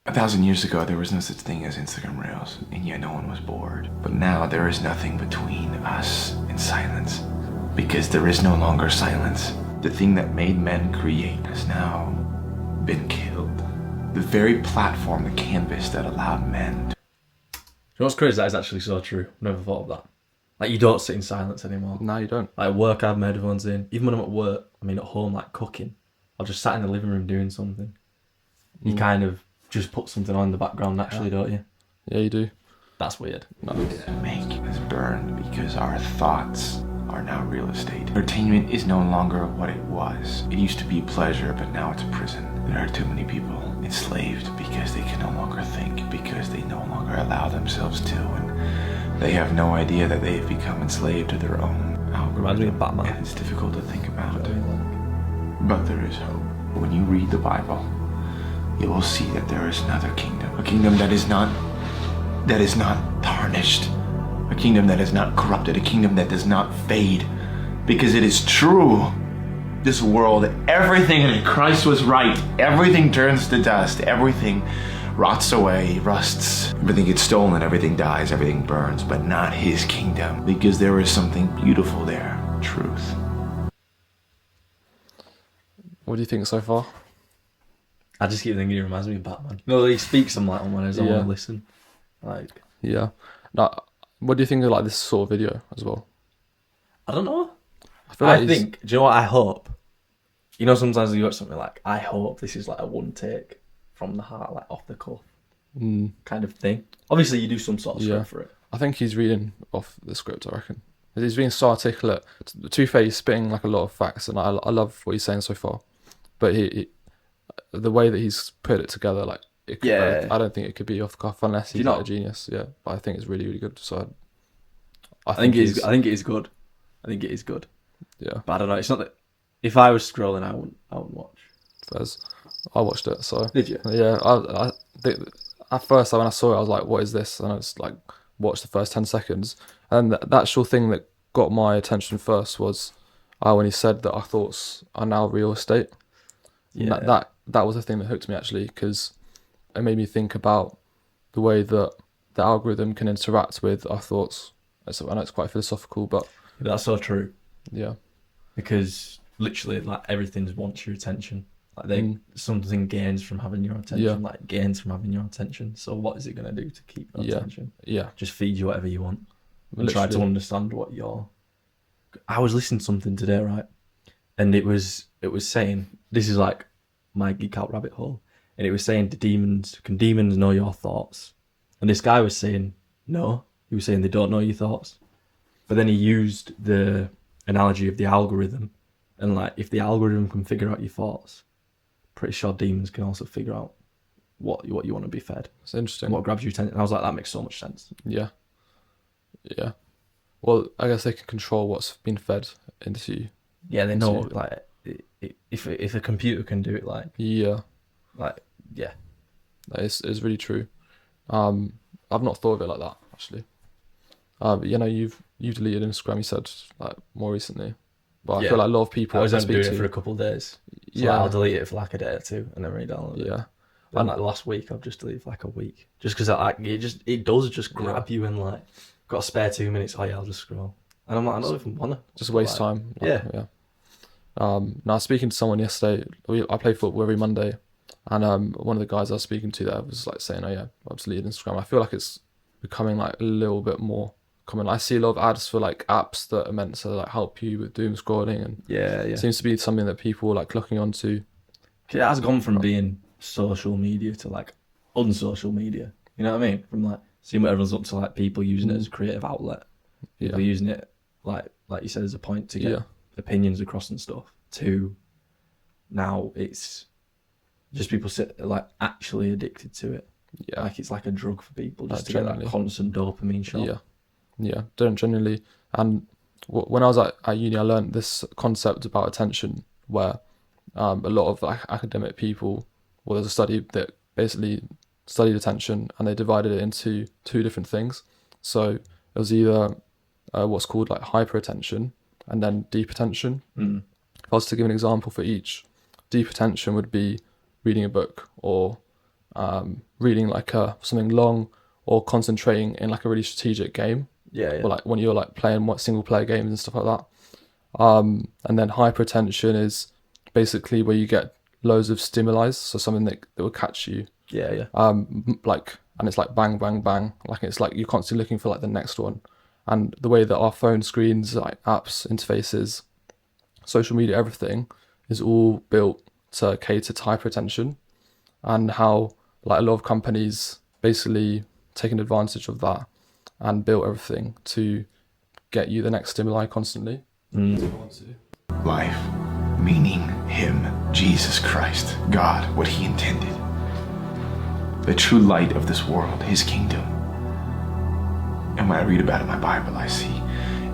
1,000 years ago, there was no such thing as Instagram Reels, and yet no one was bored. But now there is nothing between us and silence, because there is no longer silence. The thing that made men create has now been killed. The very platform, the canvas that allowed men to... You know what's crazy? That is actually so true. Never thought of that. Like, you don't sit in silence anymore. No, you don't. Like, work, I've made headphones in. Even when I'm at work, at home, like cooking, I'll just sat in the living room doing something. You kind of just put something on in the background naturally, don't you? Yeah, you do. That's weird. No. make is burned because our thoughts are now real estate. Entertainment is no longer what it was. It used to be pleasure, but now it's a prison. There are too many people enslaved because they can no longer think, because they no longer allow themselves to, and they have no idea that they have become enslaved to their own algorithm. Reminds me of Batman. And it's difficult to think about. But there is hope. When you read the Bible, you will see that there is another kingdom. A kingdom that is not tarnished. A kingdom that is not corrupted. A kingdom that does not fade. Because it is true. This world, everything in Christ was right. Everything turns to dust. Everything rots away, rusts. Everything gets stolen, everything dies, everything burns. But not his kingdom. Because there is something beautiful there. Truth. What do you think so far? I just keep thinking he reminds me of Batman. No, he speaks some like on when I want to listen. Like, Yeah. Now, what do you think of like this sort of video as well? I don't know. I Do you know what I hope? You know, sometimes you got something like, I hope this is like a one take from the heart, like off the cuff kind of thing. Obviously, you do some sort of script for it. I think he's reading off the script, I reckon. He's being so articulate. To face spitting like a lot of facts, and I love what he's saying so far. But he the way that he's put it together, like, I don't think it could be off the cuff unless he's like a genius. Yeah, but I think it's really, really good. So I think it is good. I think it is good. Yeah, but I don't know. It's not that. If I was scrolling, I wouldn't watch. Fez, I watched it. So did you? Yeah, I think at first when I saw it, I was like, "What is this?" And I just like watched the first 10 seconds, and the actual thing that got my attention first was when he said that our thoughts are now real estate. Yeah, that was the thing that hooked me actually, because it made me think about the way that the algorithm can interact with our thoughts. So I know it's quite philosophical, but that's so true. Yeah, because literally, like, everything wants your attention. Like something gains from having your attention. Like gains from having your attention. So what is it going to do to keep your attention? Yeah, just feed you whatever you want and try to understand what you're. I was listening to something today, right? And it was saying, this is like my geek out rabbit hole, and it was saying, can demons know your thoughts? And this guy was saying no. He was saying they don't know your thoughts. But then he used the analogy of the algorithm, and like, if the algorithm can figure out your thoughts, pretty sure demons can also figure out what you want to be fed. It's interesting. What grabs your attention. And I was like, that makes so much sense. Yeah. Well, I guess they can control what's been fed into you. Yeah, they know. Like, if a computer can do it, it's really true. I've not thought of it like that actually. But, you know, you've deleted Instagram, you said, like, more recently. But I feel like a lot of people. I was only doing it for a couple of days. So I'll delete it for like a day or two and then re-download it. Yeah. And like last week, I've just deleted for like a week, just because it does just grab you and like, got a spare 2 minutes. Oh yeah, I'll just scroll. And I'm like, I don't even wanna. Just waste time. Yeah. Now, speaking to someone yesterday, I play football every Monday, and one of the guys I was speaking to there was like saying, "Oh yeah, I've deleted Instagram." I feel like it's becoming like a little bit more common. I see a lot of ads for like apps that are meant to like help you with doom scrolling, and it seems to be something that people are like looking onto. It has gone from being social media to like unsocial media. You know what I mean? From like seeing what everyone's up to, like people using it as a creative outlet, people using it like you said, as a point to get opinions across and stuff, to now it's just people like actually addicted to it. Like it's like a drug for people, just to get that constant dopamine shot. Genuinely. And when I was at uni, I learned this concept about attention, where a lot of like academic people, there's a study that basically studied attention, and they divided it into two different things. So it was either what's called like hyperattention and then deep attention. If I was to give an example for each, deep attention would be reading a book or reading like something long, or concentrating in like a really strategic game. Yeah. Or like when you're like playing single player games and stuff like that. And then hyperattention is basically where you get loads of stimuli, so something that will catch you. Yeah. Like, and it's like bang, bang, bang. Like it's like you're constantly looking for like the next one. And the way that our phone screens, like apps, interfaces, social media, everything is all built to cater to hyperattention, and how like a lot of companies basically taken advantage of that and built everything to get you the next stimuli constantly. Life, meaning Him, Jesus Christ, God, what He intended. The true light of this world, His kingdom. And when I read about it in my Bible, I see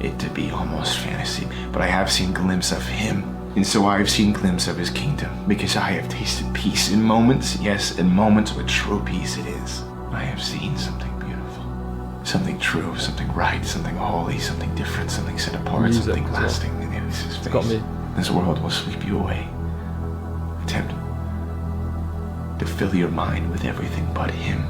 it to be almost fantasy. But I have seen glimpses of Him. And so I have seen glimpses of His kingdom, because I have tasted peace in moments, yes, in moments what true peace it is. I have seen something beautiful, something true, something right, something holy, something different, something set apart, Music something as well. lasting. And it is His face. It's got me. This world will sweep you away. Attempt to fill your mind with everything but Him.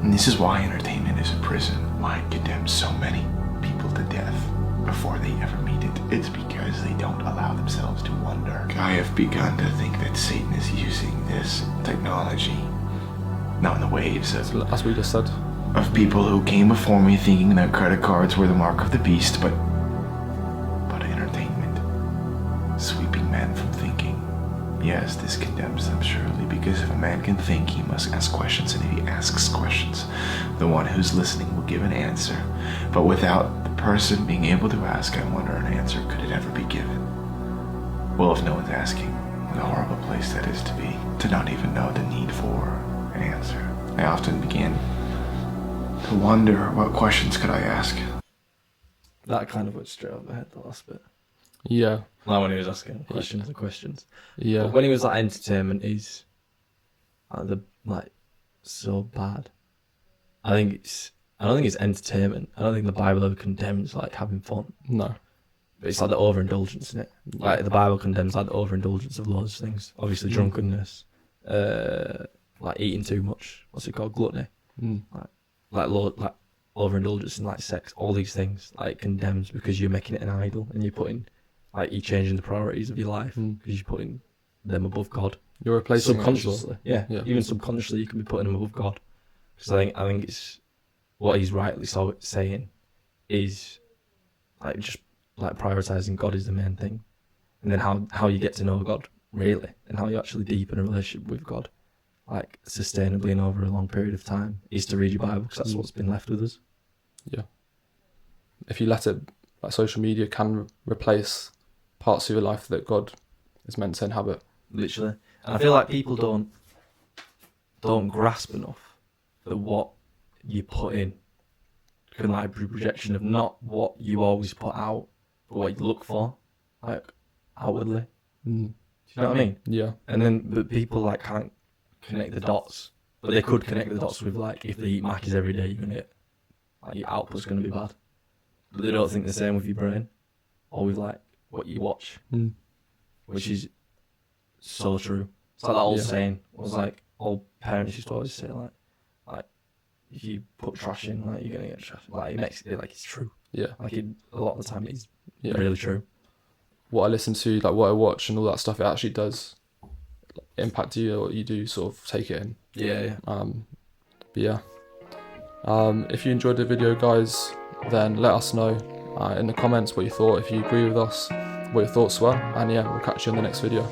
And this is why entertainment is a prison, why it condemns so many people to death before they ever meet it. It's because they don't allow themselves to wonder. I have begun to think that Satan is using this technology, not in the waves of, As we just said. of people who came before me thinking that credit cards were the mark of the beast, but entertainment, sweeping men from thinking. Yes, this condemns them surely, because if a man can think, he must ask questions, and if he asks questions, the one who's listening will give an answer. But without the person being able to ask, I wonder an answer, could it ever be given? Well, if no one's asking, what a horrible place that is to be, to not even know the need for an answer. I often began to wonder, what questions could I ask? That kind of went straight over my head, the last bit. Yeah. Like when he was asking questions and questions. Yeah. But when he was like, entertainment is so bad. I don't think it's entertainment. I don't think the Bible ever condemns like having fun. No. But it's like the overindulgence in it. Like the Bible condemns like the overindulgence of loads of things. Obviously drunkenness, like eating too much. What's it called? Gluttony. Like overindulgence in like sex. All these things like condemns, because you're making it an idol, and you're putting like you're changing the priorities of your life, because you're putting them above God. You're replacing subconsciously. Yeah. Even subconsciously, you can be putting them above God. Because I think it's what he's rightly saying is like just like prioritizing God is the main thing, and then how you get to know God really, and how you actually deepen a relationship with God, like sustainably and over a long period of time, is to read your Bible, because that's what's been left with us. Yeah. If you let it, like social media can replace parts of your life that God is meant to inhabit. Literally. And I feel like people don't grasp enough that what you put in can like be a projection of not what you always put out, but what you look for, like outwardly. Do you know what I mean? Yeah. And then but people like can't connect the dots, but they could connect the dots with like, if they eat Macca's every day, you're gonna get like your output's gonna be bad. But they don't think the same with your brain, or with like what you watch, which is so true. It's like that old saying. It was like old parents used to always say like if you put trash in, like you're gonna get trash. Like it makes it like it's true. Yeah. Like a lot of the time it's really true. What I listen to, like what I watch and all that stuff, it actually does impact you, or you do sort of take it in. Yeah. But yeah. If you enjoyed the video, guys, then let us know in the comments what you thought. If you agree with us, what your thoughts were, and yeah, we'll catch you in the next video.